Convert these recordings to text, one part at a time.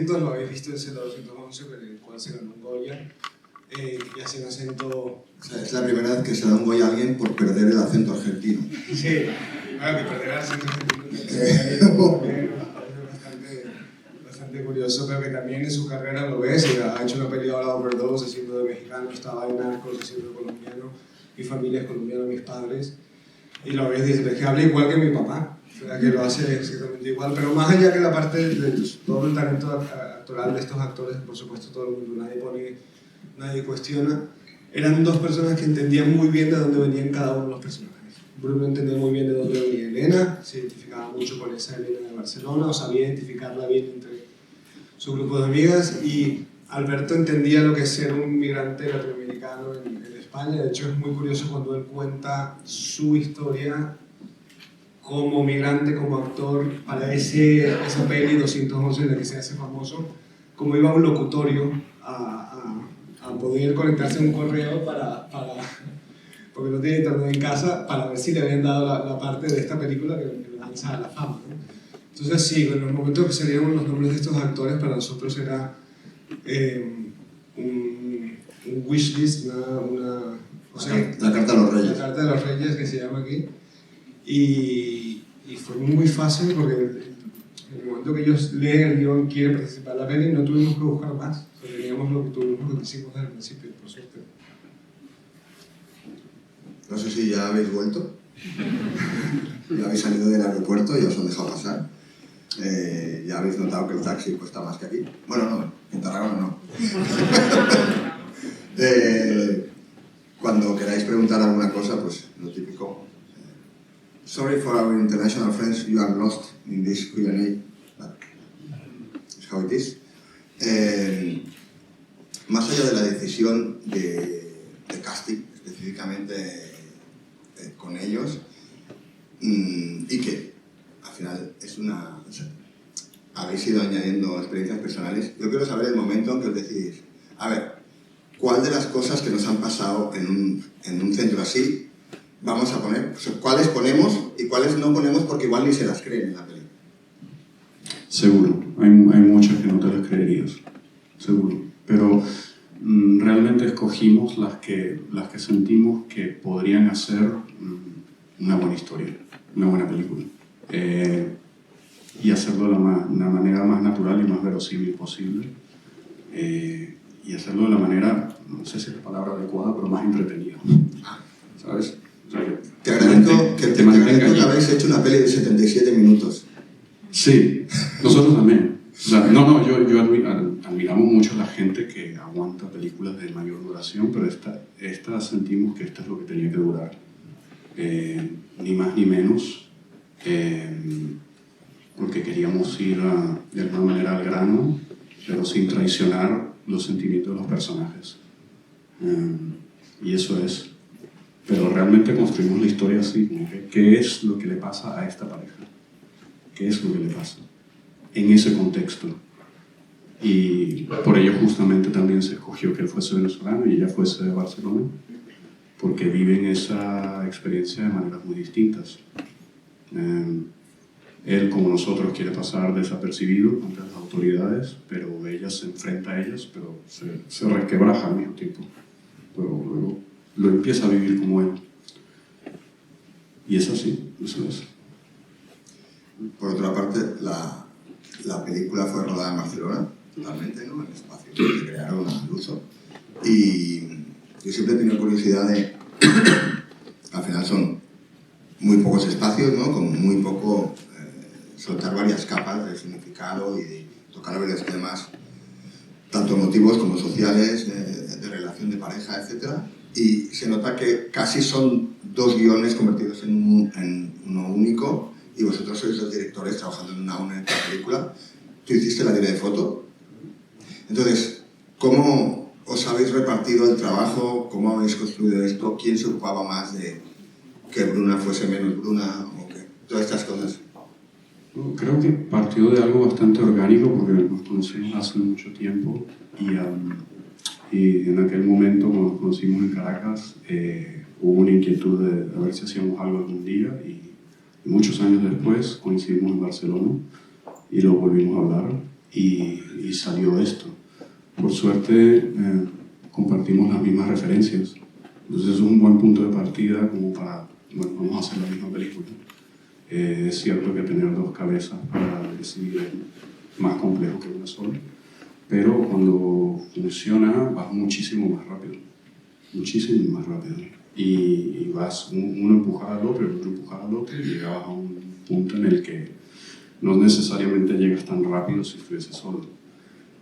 atentos, lo habéis visto en Z211, con el cual se ganó un Goya, y hace un acento... O sea, es la primera vez que se da un Goya a alguien por perder el acento argentino. Sí, claro, que perder el acento argentino es bastante curioso, pero que también en su carrera lo ves, ha hecho una peli ahora Overdose, haciendo de mexicano, estaba en Narcos, haciendo de colombiano, mi familia es colombiana, mis padres, y lo ves y dices, que habla igual que mi papá. O sea, que lo hace exactamente igual, pero más allá que la parte de todo el talento actoral de estos actores, por supuesto todo el mundo, nadie cuestiona, eran dos personas que entendían muy bien de dónde venían cada uno de los personajes. Bruno entendía muy bien de dónde venía Elena, se identificaba mucho con esa Elena de Barcelona, o sabía identificarla bien entre su grupo de amigas, y Alberto entendía lo que es ser un migrante latinoamericano en España. De hecho, es muy curioso cuando él cuenta su historia como migrante, como actor, para esa peli 211 en la que se hace famoso, como iba a un locutorio a poder conectarse a un correo porque no tiene internet en casa, para ver si le habían dado la parte de esta película que le lanza a la fama, ¿no? Entonces sí, en los momentos que salieron los nombres de estos actores, para nosotros era un wishlist, la carta de los reyes. La carta de los reyes, que se llama aquí. Y fue muy fácil porque en el momento que ellos leen el guión, quieren participar en la peli, no tuvimos que buscar más. Teníamos lo que hicimos desde el principio, por suerte. No sé si ya habéis vuelto. Ya habéis salido del aeropuerto y os han dejado pasar. Ya habéis notado que el taxi cuesta más que aquí. Bueno, no, en Tarragona no. Cuando queráis preguntar alguna cosa, pues lo típico. Sorry for our international friends, you are lost in this Q&A. That's how it is. Más allá de la decisión de casting, específicamente con ellos, y que al final es o sea, habéis ido añadiendo experiencias personales, yo quiero saber el momento en que os decís, a ver, ¿cuál de las cosas que nos han pasado en un centro así vamos a poner? O sea, ¿cuáles ponemos y cuáles no ponemos porque igual ni se las creen en la peli? Seguro, hay muchas que no te las creerías, seguro. Pero realmente escogimos las que sentimos que podrían hacer una buena historia, una buena película. Y hacerlo de la manera más natural y más verosímil posible. Y hacerlo de la manera, no sé si es la palabra adecuada, pero más entretenida. ¿Sabes? O sea, te agradezco que habéis hecho una peli de 77 minutos. Sí, nosotros también. O sea, yo admiramos mucho a la gente que aguanta películas de mayor duración, pero esta sentimos que esta es lo que tenía que durar. Ni más ni menos, porque queríamos ir de alguna manera al grano, pero sin traicionar los sentimientos de los personajes. Y eso es. Pero realmente construimos la historia así, ¿qué es lo que le pasa a esta pareja? ¿Qué es lo que le pasa? En ese contexto. Y por ello justamente también se escogió que él fuese venezolano y ella fuese de Barcelona, porque viven esa experiencia de maneras muy distintas. Él, como nosotros, quiere pasar desapercibido ante las autoridades, pero ella se enfrenta a ellas, pero se resquebraja al mismo tiempo. Pero luego lo empieza a vivir como él. Y es así, eso es. Por otra parte, la película fue rodada en Barcelona, totalmente, ¿no? En el espacio que crearon al uso. Y yo siempre he tenido curiosidad de... al final son muy pocos espacios, ¿no? Con muy poco... soltar varias capas de significado y de tocar varios temas, tanto emotivos como sociales, de relación de pareja, etc. Y se nota que casi son dos guiones convertidos en uno único, y vosotros sois los directores trabajando en una única película. Tú hiciste la dirección de foto. Entonces, ¿cómo os habéis repartido el trabajo? ¿Cómo habéis construido esto? ¿Quién se ocupaba más de que Bruna fuese menos Bruna? ¿O que todas estas cosas? Creo que partió de algo bastante orgánico, porque nos conocimos hace mucho tiempo y en aquel momento, cuando nos conocimos en Caracas, hubo una inquietud de ver si hacíamos algo algún día, y muchos años después coincidimos en Barcelona y lo volvimos a hablar, y salió esto. Por suerte compartimos las mismas referencias, entonces es un buen punto de partida como para, bueno, vamos a hacer la misma película. Es cierto que tener dos cabezas para decidir es más complejo que una sola, pero cuando funciona vas muchísimo más rápido, y vas uno empujado al otro, el otro empujado al otro, y llegabas a un punto en el que no necesariamente llegas tan rápido si estuviese solo.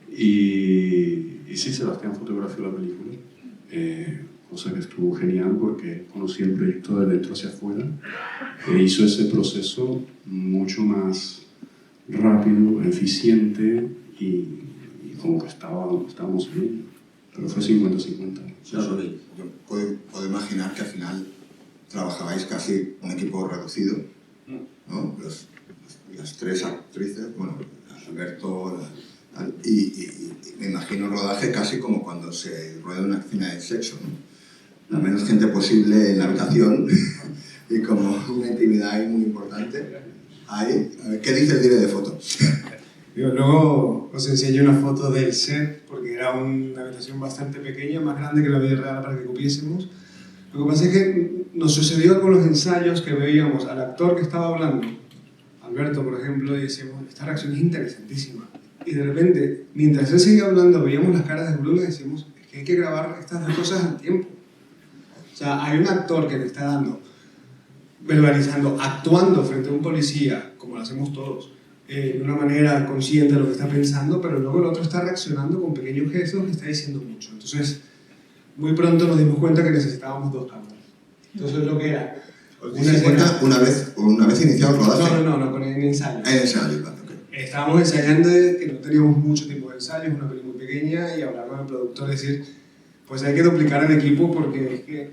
Y sí, Sebastián fotografió la película, cosa que estuvo genial porque conocí el proyecto de dentro hacia afuera e hizo ese proceso mucho más rápido, eficiente y como que estábamos bien, pero fue 50-50. Claro, yo puedo imaginar que al final trabajabais casi un equipo reducido, ¿no? Las tres actrices, bueno, Alberto, y me imagino el rodaje casi como cuando se rueda una escena de sexo, ¿no? La menos gente posible en la habitación y como una intimidad ahí muy importante. Ahí, a ver, ¿qué dice el director de foto? Luego os enseñé una foto del set, porque era una habitación bastante pequeña, más grande que la vida real para que cupiésemos. Lo que pasa es que nos sucedió con los ensayos que veíamos al actor que estaba hablando, Alberto, por ejemplo, y decíamos, esta reacción es interesantísima. Y de repente, mientras él seguía hablando, veíamos las caras de Bruno y decíamos, es que hay que grabar estas dos cosas al tiempo. O sea, hay un actor que te está dando, verbalizando, actuando frente a un policía, como lo hacemos todos, de una manera consciente de lo que está pensando, pero luego el otro está reaccionando con pequeños gestos que está diciendo mucho. Entonces, muy pronto nos dimos cuenta que necesitábamos dos cámaras. Entonces, lo que era... una vez iniciado el rodaje? No, con el ensayo. En ensayo, claro. Estábamos ensayando, que no teníamos mucho tiempo de ensayo, es una película muy pequeña, y hablar con el productor, decir, pues hay que duplicar el equipo porque es que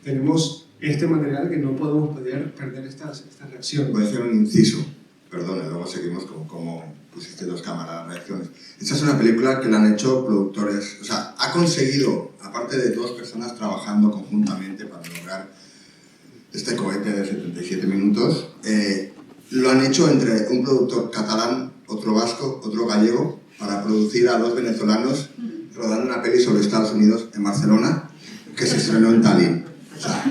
tenemos este material que no podemos perder estas reacciones. Voy a hacer un inciso, perdón, luego seguimos con cómo pusiste dos cámaras, reacciones. Esta es una película que la han hecho productores, o sea, ha conseguido, aparte de dos personas trabajando conjuntamente para lograr este cohete de 77 minutos, lo han hecho entre un productor catalán, otro vasco, otro gallego, para producir a dos venezolanos rodando una peli sobre Estados Unidos en Barcelona, que se estrenó en Tallinn. O sea,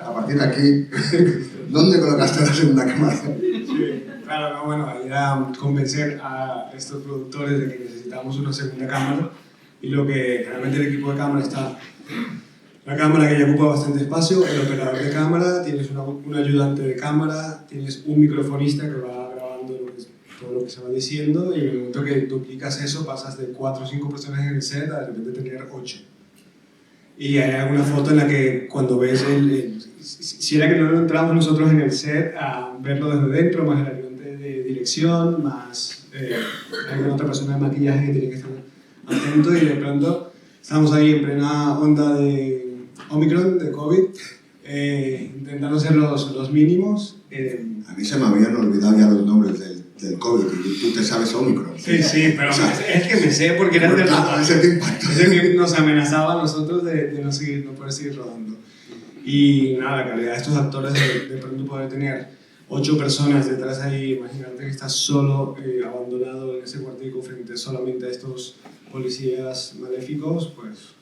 a partir de aquí, ¿dónde colocaste la segunda cámara? Sí, claro, no, bueno, era convencer a estos productores de que necesitábamos una segunda cámara, y lo que realmente el equipo de cámara está... La cámara que ya ocupa bastante espacio, el operador de cámara, tienes un ayudante de cámara, tienes un microfonista que va grabando todo lo que se va diciendo, y en el momento que duplicas eso pasas de 4 o 5 personas en el set a de repente tener 8. Y hay alguna foto en la que cuando ves si era que no entramos nosotros en el set a verlo desde dentro, más el ayudante de dirección, más alguna otra persona de maquillaje que tiene que estar atento, y de pronto estamos ahí en plena onda de Omicron, de COVID, intentando ser los mínimos. A mí se me habían olvidado ya los nombres del COVID, y tú te sabes Omicron. Sí, pero o sea, es que me sé porque era ese te impactó. Ese que nos amenazaba a nosotros de no poder seguir rodando. Y nada, la calidad de estos actores de pronto poder tener 8 personas detrás ahí, imagínate que estás solo, abandonado en ese cuartico frente solamente a estos policías maléficos, pues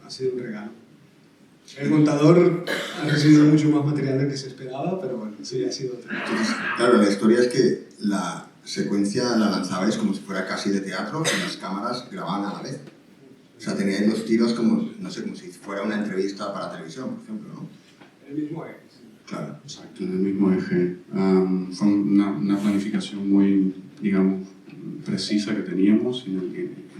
ha sido un regalo. El montador ha recibido mucho más material del que se esperaba, pero bueno, sí ha sido otro. Claro, la historia es que la secuencia la lanzabais como si fuera casi de teatro, y las cámaras grababan a la vez. O sea, teníais los tiros como, no sé, como si fuera una entrevista para televisión, por ejemplo, ¿no? El mismo eje. Claro. Exacto, en el mismo eje. Fue una planificación muy, digamos, precisa que teníamos, en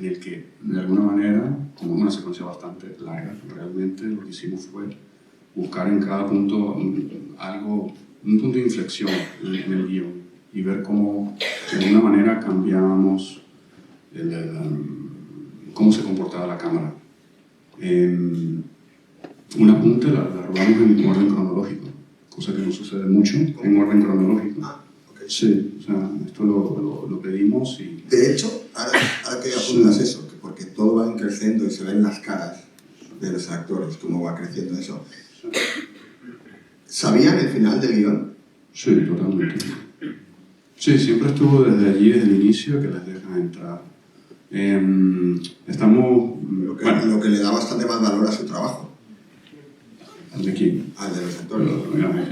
el que, de alguna manera, como una secuencia bastante larga, realmente lo que hicimos fue buscar en cada punto un punto de inflexión en el guión, y ver cómo, de alguna manera, cambiábamos cómo se comportaba la cámara. Un apunte la rodamos en orden cronológico, cosa que no sucede mucho en orden cronológico. Okay. Sí, o sea, esto lo pedimos y... De hecho, ahora que apuntas eso, que porque todo va creciendo y se ven las caras de los actores, cómo va creciendo eso. ¿Sabían el final del guión? Sí, totalmente. Sí, siempre estuvo desde allí, desde el inicio, que les dejan entrar. Estamos... Lo que le da bastante más valor a su trabajo. ¿Al de quién? Al de los actores.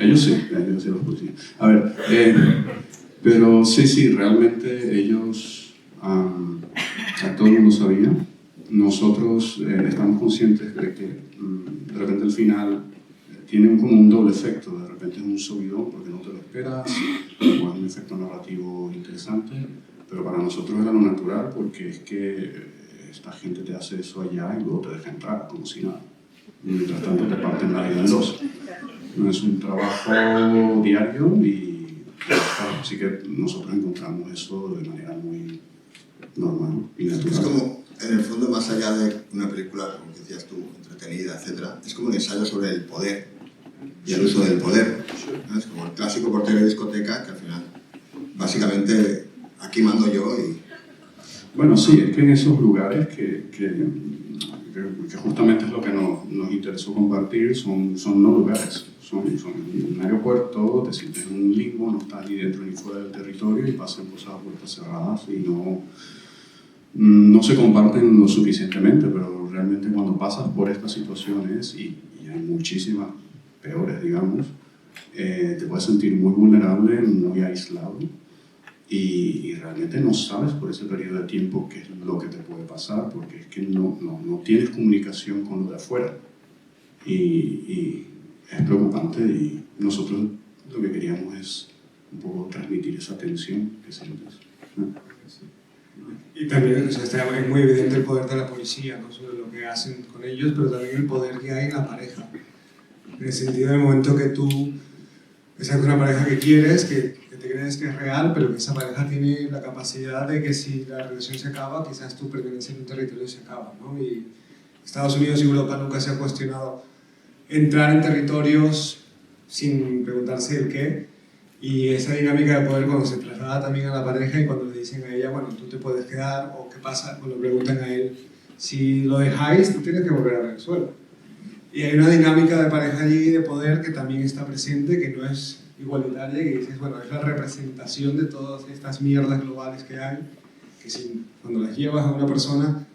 Ellos sí, los policías. A ver, pero sí, realmente ellos, todo el mundo sabía. Nosotros estamos conscientes de que de repente el final tiene como un doble efecto. De repente es un subidón porque no te lo esperas, o es un efecto narrativo interesante, pero para nosotros era lo natural porque es que esta gente te hace eso allá y luego te deja entrar como si nada. Mientras tanto te parten la vida en dos. Es un trabajo diario y así que nosotros encontramos eso de manera muy normal y natural. Es como, en el fondo, más allá de una película, como decías tú, entretenida, etc., es como un ensayo sobre el poder y el uso del poder, ¿no? Es como el clásico portero de discoteca que al final, básicamente, aquí mando yo y... Bueno, sí, es que en esos lugares que justamente es lo que nos interesó compartir, son no lugares, son un aeropuerto, te sientes en un limbo, no estás ni dentro ni fuera del territorio y pasan cosas a puertas cerradas y no se comparten lo suficientemente, pero realmente cuando pasas por estas situaciones, y hay muchísimas peores, digamos, te puedes sentir muy vulnerable, muy aislado. Y realmente no sabes por ese periodo de tiempo qué es lo que te puede pasar, porque es que no tienes comunicación con lo de afuera. Y es preocupante y nosotros lo que queríamos es un poco transmitir esa tensión que sientes, ¿no? Y también, o sea, es muy evidente el poder de la policía, no solo lo que hacen con ellos, pero también el poder que hay en la pareja. En el sentido del momento que tú estás con una pareja que quieres, que te crees que es real, pero que esa pareja tiene la capacidad de que si la relación se acaba, quizás tu pertenencia en un territorio se acaba, ¿no? Y Estados Unidos y Europa nunca se ha cuestionado entrar en territorios sin preguntarse el qué, y esa dinámica de poder cuando se traslada también a la pareja y cuando le dicen a ella, bueno, tú te puedes quedar, o qué pasa cuando preguntan a él, si lo dejáis, tú tienes que volver a Venezuela. Y hay una dinámica de pareja allí de poder que también está presente, que no es igualitaria, y que dices, bueno, es la representación de todas estas mierdas globales que hay, que cuando las llevas a una persona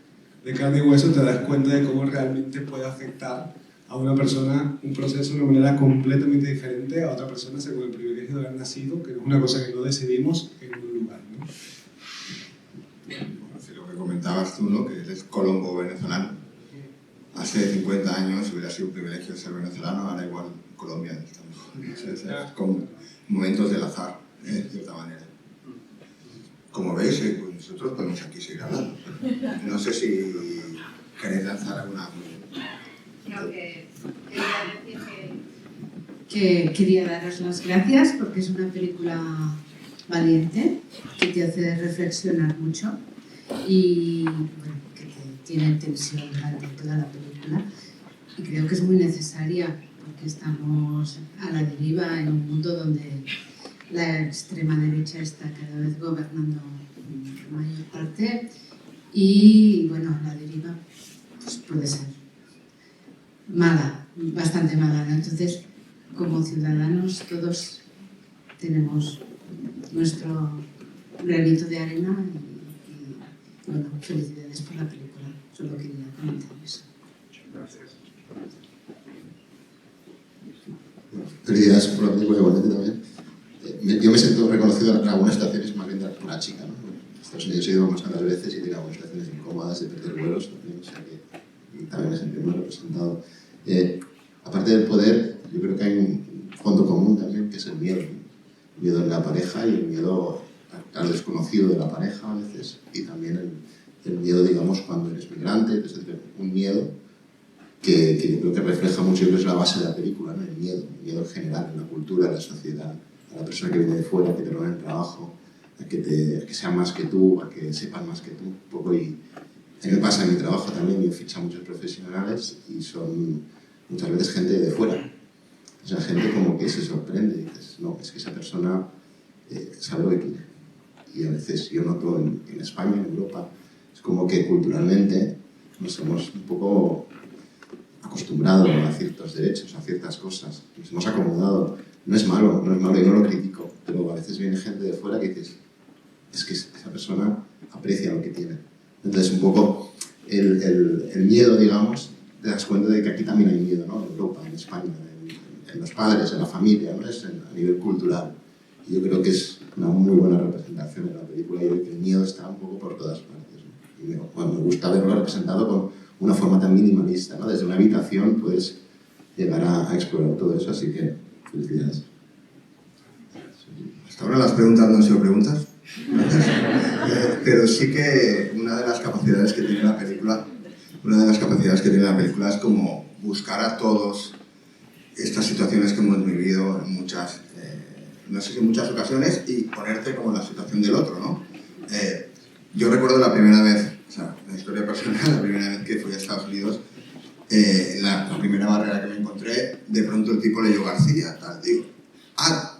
de carne y hueso te das cuenta de cómo realmente puede afectar a una persona un proceso de una manera completamente diferente a otra persona según el privilegio de haber nacido, que es una cosa que no decidimos en un lugar, ¿no? Lo que comentabas tú, ¿no? Que eres colombo venezolano. Hace 50 años hubiera sido un privilegio ser venezolano, ahora igual Colombia es con momentos del azar, de cierta manera. Como veis, pues nosotros podemos aquí seguir hablando. No sé si queréis lanzar alguna... Creo que quería decir que quería daros las gracias porque es una película valiente que te hace reflexionar mucho y bueno, que tiene tensión durante toda la película, y creo que es muy necesaria porque estamos a la deriva en un mundo donde la extrema derecha está cada vez gobernando la mayor parte y bueno, la deriva pues puede ser mala, bastante mala, ¿no? Entonces, como ciudadanos todos tenemos nuestro granito de arena y bueno, felicidades por la película. Solo quería comentar eso. Gracias. Felicidades por la película, igualmente también. Yo me siento reconocido en algunas situaciones más bien de una chica, ¿no? En Estados Unidos he ido unas cuantas veces y tengo algunas situaciones incómodas de perder vuelos también, o sea que también me sentí muy representado. Aparte del poder, yo creo que hay un fondo común también, que es el miedo. El miedo en la pareja y el miedo al desconocido de la pareja a veces, y también el miedo, digamos, cuando eres migrante, es decir, un miedo que yo creo que refleja mucho, que es la base de la película, ¿no? El miedo en general, en la cultura, en la sociedad, a la persona que viene de fuera, que te roba el trabajo, a que sean más que tú, a que sepan más que tú, un poco. Y a mí me pasa en mi trabajo también, yo ficho a muchos profesionales y son muchas veces gente de fuera. O sea, gente como que se sorprende y dices, no, es que esa persona sabe lo que quiere. Y a veces yo noto en España, en Europa, es como que culturalmente nos hemos un poco acostumbrado a ciertos derechos, a ciertas cosas. Nos hemos acomodado no es malo, no es malo, yo no lo critico, pero a veces viene gente de fuera que dices, es que esa persona aprecia lo que tiene. Entonces, un poco el miedo, digamos, te das cuenta de que aquí también hay miedo, ¿no? En Europa, en España, en los padres, en la familia, ¿no? Es a nivel cultural. Y yo creo que es una muy buena representación en la película y el miedo está un poco por todas partes, ¿no? Y me gusta verlo representado con una forma tan minimalista, ¿no? Desde una habitación puedes llegar a explorar todo eso, así que felicidades. Hasta ahora las preguntas no han sido preguntas, pero sí que una de las capacidades que tiene la película es como buscar a todos estas situaciones que hemos vivido en muchas, no sé si en muchas ocasiones, y ponerte como en la situación del otro, ¿no? Yo recuerdo la primera vez, o sea, una historia personal, la primera vez que fui a Estados Unidos, la primera barrera que me encontré, de pronto el tipo leyó García, tal, digo,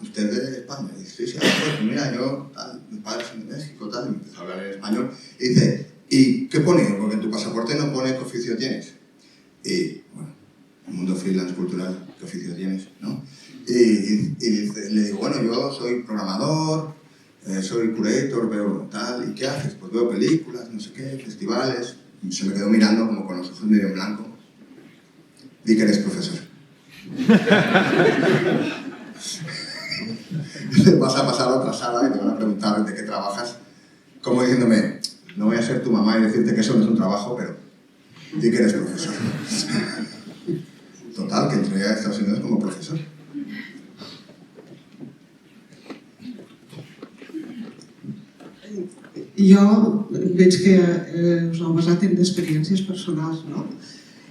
¿usted es de España? Y dice, sí, pues mira, yo, tal, mi padre es de México, tal, y me empezó a hablar en español, y dice, ¿y qué pone? Porque en tu pasaporte no pone qué oficio tienes. Y, bueno, el mundo freelance cultural, ¿qué oficio tienes? ¿No? Y le digo, bueno, yo soy programador, soy curator, veo tal, ¿y qué haces? Pues veo películas, no sé qué, festivales. Y se me quedó mirando como con los ojos medio en blanco. Di que eres profesor. Vas a pasar a otra sala y te van a preguntar de qué trabajas, como diciéndome, no voy a ser tu mamá y decirte que eso no es un trabajo, pero di que eres profesor. Total, que entré a Estados Unidos como profesor. Jo veig que us heu basat en experiències personals, no?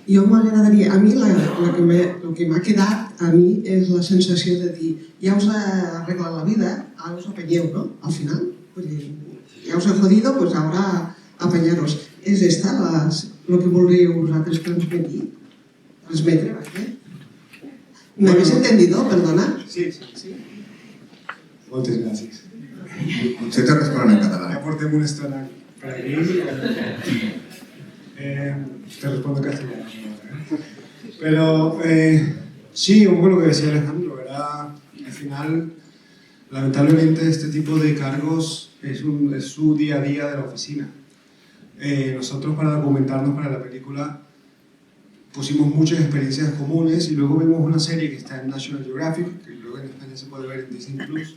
Jo m'agradaria, a mi el que m'ha quedat a mi és la sensació de dir, ja us ha arreglat la vida, ara us apanyeu, no? Al final, ja us he jodido, pues ahora apañaros. És esta lo que voldríeu vosaltres transmetre, ¿vale? ¿Me habéis entendido? Perdona. Sí. Moltes gràcies. Potser te responen en català. Ya portem una estona per aquí. Te respondo en castellano. Pero sí, un poco lo que decía Alejandro, ¿verdad? Al final, lamentablemente, este tipo de cargos es su día a día de la oficina. Nosotros, para documentarnos para la película, pusimos muchas experiencias comunes y luego vimos una serie que está en National Geographic, que luego en España se puede ver en Disney Plus,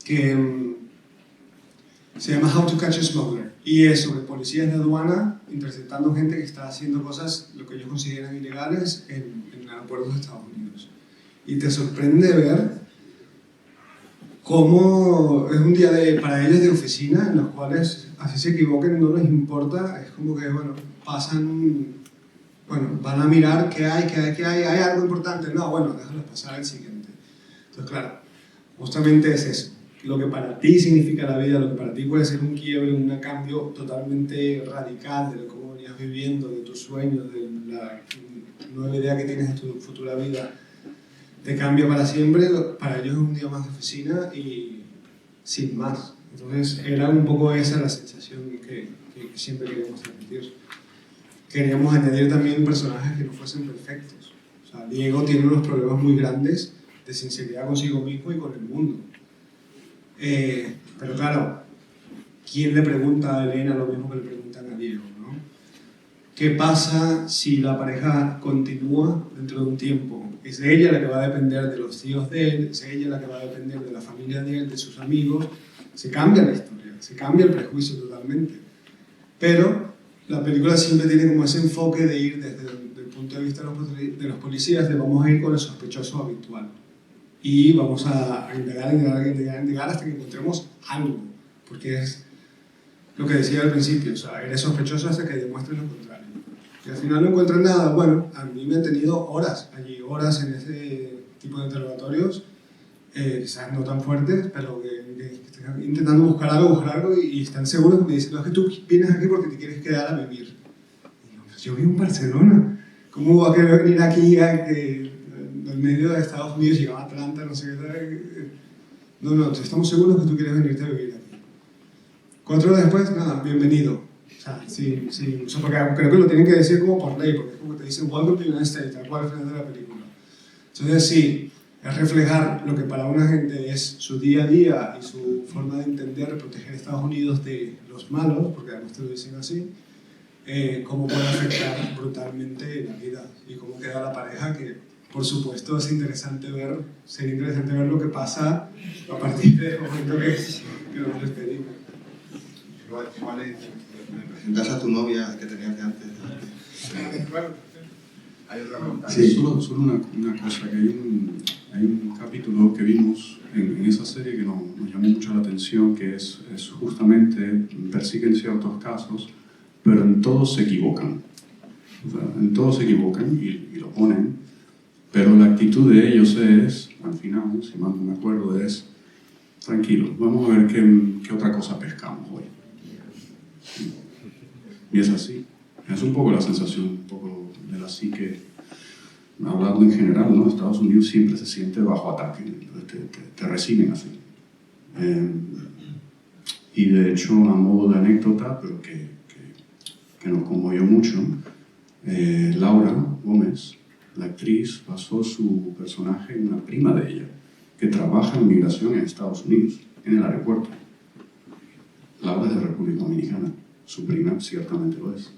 que se llama How to Catch a Smuggler, y es sobre policías de aduana interceptando gente que está haciendo cosas, lo que ellos consideran ilegales, en aeropuertos de Estados Unidos. Y te sorprende ver cómo es un día para ellos de oficina, en los cuales, así se equivoquen, no les importa, es como que, bueno, van a mirar qué hay algo importante, no, bueno, déjalo pasar al siguiente. Entonces, claro, justamente es eso. Lo que para ti significa la vida, lo que para ti puede ser un quiebre, un cambio totalmente radical de cómo venías viviendo, de tus sueños, de la nueva idea que tienes de tu futura vida, te cambia para siempre. Para ellos es un día más de oficina y sin más. Entonces era un poco esa la sensación que siempre queríamos transmitir. Queríamos añadir también personajes que no fuesen perfectos. O sea, Diego tiene unos problemas muy grandes de sinceridad consigo mismo y con el mundo. Pero claro, ¿quién le pregunta a Elena lo mismo que le preguntan a Diego, ¿no? ¿Qué pasa si la pareja continúa dentro de un tiempo? ¿Es ella la que va a depender de los tíos de él? ¿Es ella la que va a depender de la familia de él, de sus amigos? Se cambia la historia, se cambia el prejuicio totalmente. Pero la película siempre tiene como ese enfoque de ir desde el punto de vista de los policías, de vamos a ir con el sospechoso habitual. Y vamos a indagar hasta que encontremos algo, porque es lo que decía al principio, o sea, eres sospechoso hasta que demuestres lo contrario. Y al final no encuentran nada. Bueno, a mí me han tenido horas allí, horas en ese tipo de interrogatorios, quizás no tan fuertes, pero que están intentando buscar algo y están seguros que me dicen, no, es que tú vienes aquí porque te quieres quedar a vivir. Y digo, pues yo vivo en Barcelona, ¿cómo voy a querer venir aquí en medio de Estados Unidos, llegaba a Atlanta, no sé qué? No, estamos seguros que tú quieres venirte a vivir aquí. 4 horas después, nada, bienvenido. O sea, sí, o sea, porque creo que lo tienen que decir como por ley, porque es como te dicen, welcome to the United States, tal cual al final de la película. Entonces sí, es reflejar lo que para una gente es su día a día y su forma de entender, proteger a Estados Unidos de los malos, porque además te lo dicen así, cómo puede afectar brutalmente la vida y cómo queda la pareja, que por supuesto sería interesante ver lo que pasa a partir del momento que nos despedimos. ¿Me presentas a tu novia que tenías de antes? Hay otra pregunta. Sí, solo una cosa, que hay un capítulo que vimos en esa serie que nos llamó mucho la atención, que es justamente, persiguen ciertos casos, pero en todos se equivocan. O sea, en todos se equivocan y lo ponen, pero la actitud de ellos es, al final, si mal no me acuerdo, es tranquilo, vamos a ver qué otra cosa pescamos hoy. Y es así. Es un poco la sensación, un poco de la psique, hablando en general, ¿no? Estados Unidos siempre se siente bajo ataque, te reciben así. Y de hecho, a modo de anécdota, pero que nos conmovió mucho, Laura Gómez, la actriz, basó su personaje en una prima de ella, que trabaja en migración en Estados Unidos, en el aeropuerto. Laura es de República Dominicana, su prima ciertamente lo es.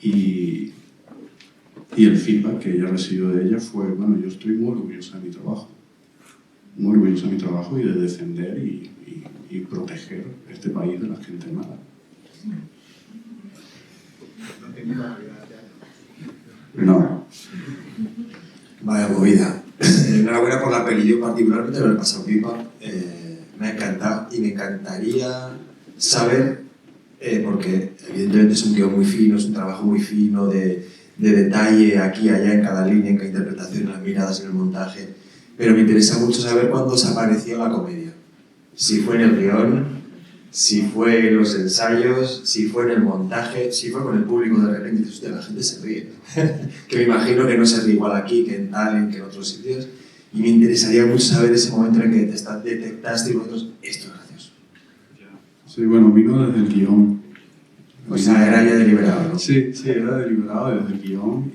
Y el feedback que ella recibió de ella fue, bueno, yo estoy muy orgullosa de mi trabajo. Muy orgullosa de mi trabajo y de defender y proteger este país de la gente mala. No. Vaya movida. Enhorabuena por la peli. Yo particularmente lo he pasado pipa. Me ha encantado y me encantaría saber, porque evidentemente es un guión muy fino, es un trabajo muy fino de detalle aquí y allá en cada línea, en cada interpretación, en las miradas, en el montaje, pero me interesa mucho saber cuándo desapareció la comedia. Si fue en el guión, si fue en los ensayos, si fue en el montaje, si fue con el público de repente, dices, hostia, la gente se ríe. Que me imagino que no se ríe igual aquí que en Tallinn, que en otros sitios, y me interesaría mucho saber ese momento en que detectaste y vosotros, esto es gracioso. Sí, bueno, vino desde el guión. O sea, era ya deliberado, ¿no? Sí, era deliberado desde el guión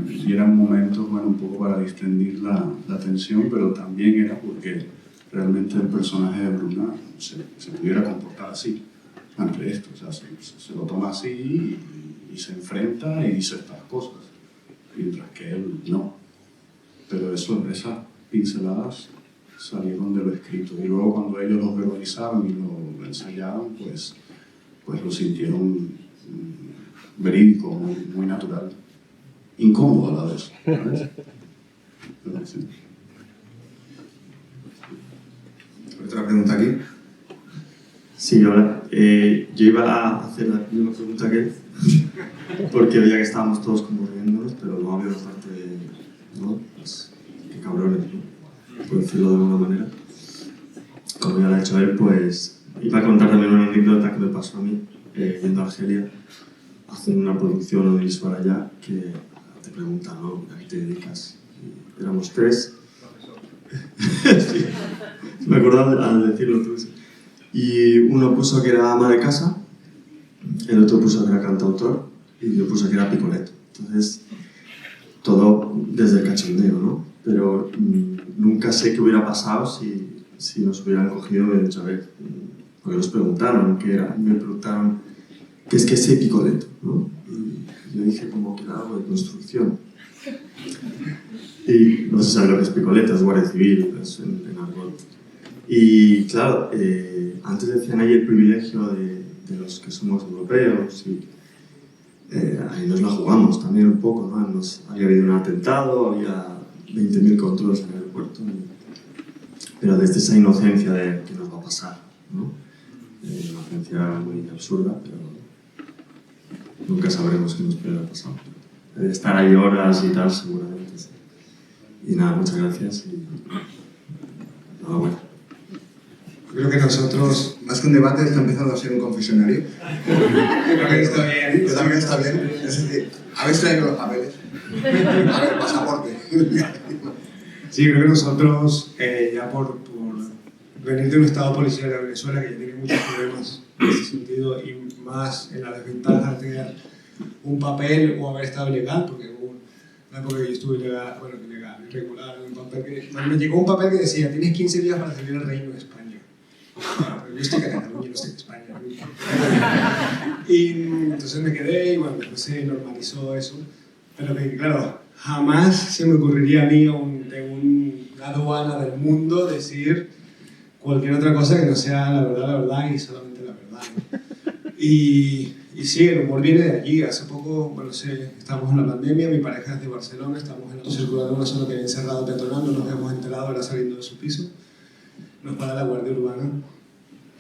y eran momentos, bueno, un poco para distendir la tensión, pero también era porque realmente el personaje de Bruna se pudiera comportar así ante esto, o sea, se lo toma así y se enfrenta y dice estas cosas, mientras que él no. Pero esas pinceladas salieron de lo escrito y luego cuando ellos los verbalizaron y lo ensayaron, pues lo sintieron verídico, muy natural, incómodo a la vez, ¿sabes? Pero, sí. ¿Otra pregunta aquí? Sí, hola. Yo iba a hacer la misma pregunta que él, porque veía que estábamos todos como riéndonos, pero no había parte de, ¿no? Pues, qué cabrones, ¿no? Por decirlo de alguna manera. Como ya lo ha hecho él, pues iba a contar también una anécdota que me pasó a mí, yendo a Argelia, haciendo una producción audiovisual allá, que te preguntan, ¿no? ¿A qué te dedicas? Y éramos tres. Sí. Me acuerdo al decirlo tú. Sí. Y uno puso que era ama de casa, el otro puso que era cantautor y yo puse que era picoleto. Entonces, todo desde el cachondeo, ¿no? Pero nunca sé qué hubiera pasado si nos hubieran cogido y me dicho, a ver, porque nos preguntaron qué era, y me preguntaron qué es ese picoleto, ¿no? Y yo dije como que era algo de construcción. Y no se sabe lo que es picoleto, es guardia civil, es en argot. Y claro, antes decían ahí el privilegio de los que somos europeos y ahí nos la jugamos también un poco, ¿no? Había habido un atentado, había 20.000 controles en el aeropuerto, pero desde esa inocencia de qué nos va a pasar, ¿no? Inocencia muy absurda, pero nunca sabremos qué nos puede haber pasado. De estar ahí horas y tal, seguramente sí. Y nada, muchas gracias y enhorabuena. Creo que nosotros, más que un debate, está empezando a ser un confesionario. Creo que está bien. Yo también está bien. Es decir, ¿habéis traído los papeles? A ver, pasaporte. Sí, creo que nosotros, ya por venir de un estado policial de Venezuela que ya tiene muchos problemas en ese sentido y más en la desventaja de tener un papel o haber estado ilegal, porque una época que yo estuve ilegal, irregular, un papel que, me llegó un papel que decía, tienes 15 días para salir al Reino de España. Pero yo estoy en Cataluña, no estoy en España. Y entonces me quedé y bueno, después se normalizó eso. Pero que claro, jamás se me ocurriría a mí de una aduana del mundo decir cualquier otra cosa que no sea la verdad y solamente la verdad, ¿no? Y sí, el humor viene de allí. Hace poco, bueno, estábamos en la pandemia, mi pareja es de Barcelona, estamos circulando en una zona que había encerrado peatonal, no nos habíamos enterado, era saliendo de su piso. Nos para la Guardia Urbana.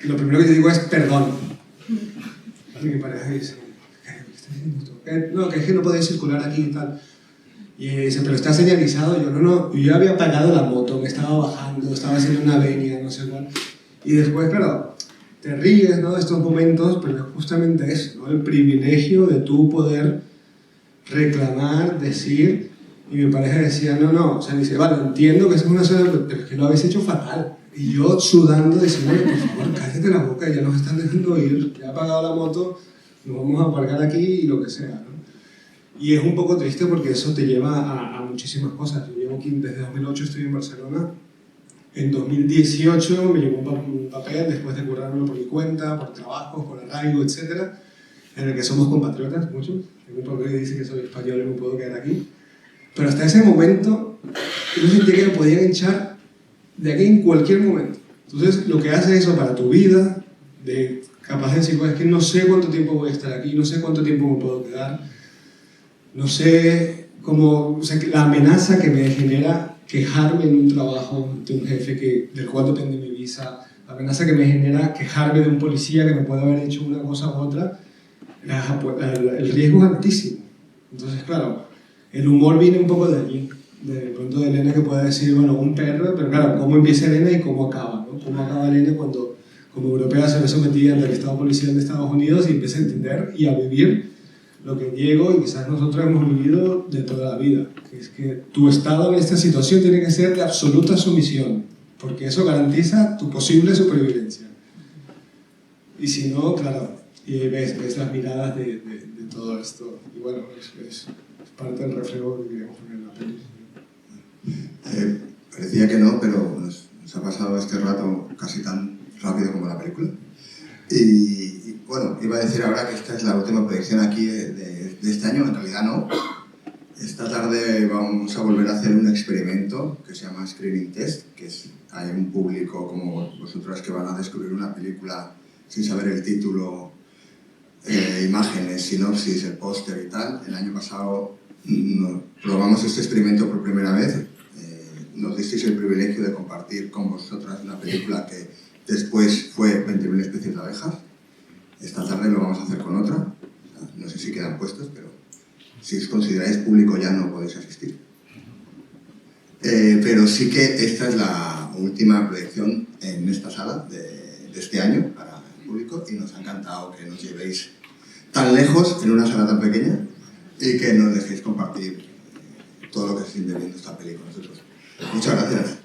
Y lo primero que yo digo es perdón. Y mi pareja dice, ¿qué estás diciendo esto? No, que es que no podéis circular aquí y tal. Y dice, pero está señalizado. Yo, no, yo había pagado la moto, me estaba bajando, estaba haciendo una venia, no sé cuál. Y después, claro, te ríes, ¿no?, de estos momentos, pero es justamente eso, ¿no?, el privilegio de tú poder reclamar, decir. Y mi pareja decía, no, o sea, dice, vale, entiendo que eso es una zona, pero es que lo habéis hecho fatal. Y yo sudando, diciendo, por favor, cállate la boca, ya nos están dejando ir, ya ha pagado la moto, nos vamos a aparcar aquí y lo que sea, ¿no? Y es un poco triste porque eso te lleva a muchísimas cosas. Yo llevo aquí desde 2008, estoy en Barcelona. En 2018 me llegó un papel, después de currármelo por mi cuenta, por trabajos, por arraigo, etc., en el que somos compatriotas, muchos. Tengo un papel que dice que soy español y me puedo quedar aquí. Pero hasta ese momento, yo sentía que me podían echar de aquí en cualquier momento. Entonces, lo que hace eso para tu vida, de capaz de decir, pues es que no sé cuánto tiempo voy a estar aquí, no sé cuánto tiempo me puedo quedar, no sé cómo, o sea, la amenaza que me genera quejarme en un trabajo de un jefe del cual depende mi visa, la amenaza que me genera quejarme de un policía que me puede haber hecho una cosa u otra, el riesgo es altísimo. Entonces, claro, el humor viene un poco de allí. De pronto de Elena que puede decir, bueno, un perro, pero claro, ¿cómo empieza Elena y cómo acaba, ¿no? ¿Cómo acaba Elena cuando como europea se ve sometida ante el Estado policial de Estados Unidos y empieza a entender y a vivir lo que Diego y quizás nosotros hemos vivido de toda la vida? Que es que tu estado en esta situación tiene que ser de absoluta sumisión, porque eso garantiza tu posible supervivencia. Y si no, claro, y ves las miradas de todo esto. Y bueno, es parte del reflejo que queríamos poner en la peli. Parecía que no, pero nos ha pasado este rato casi tan rápido como la película. Y bueno, iba a decir ahora que esta es la última proyección aquí de este año, en realidad no. Esta tarde vamos a volver a hacer un experimento que se llama Screening Test, que hay un público como vosotros que van a descubrir una película sin saber el título, imágenes, sinopsis, el póster y tal. El año pasado probamos este experimento por primera vez. Nos disteis el privilegio de compartir con vosotras una película que después fue 20.000 especies de abejas. Esta tarde lo vamos a hacer con otra. No sé si quedan puestos, pero si os consideráis público ya no podéis asistir. Pero sí que esta es la última proyección en esta sala de este año para el público y nos ha encantado que nos llevéis tan lejos en una sala tan pequeña y que nos dejéis compartir todo lo que se siente viendo esta película con nosotros. Muchas gracias.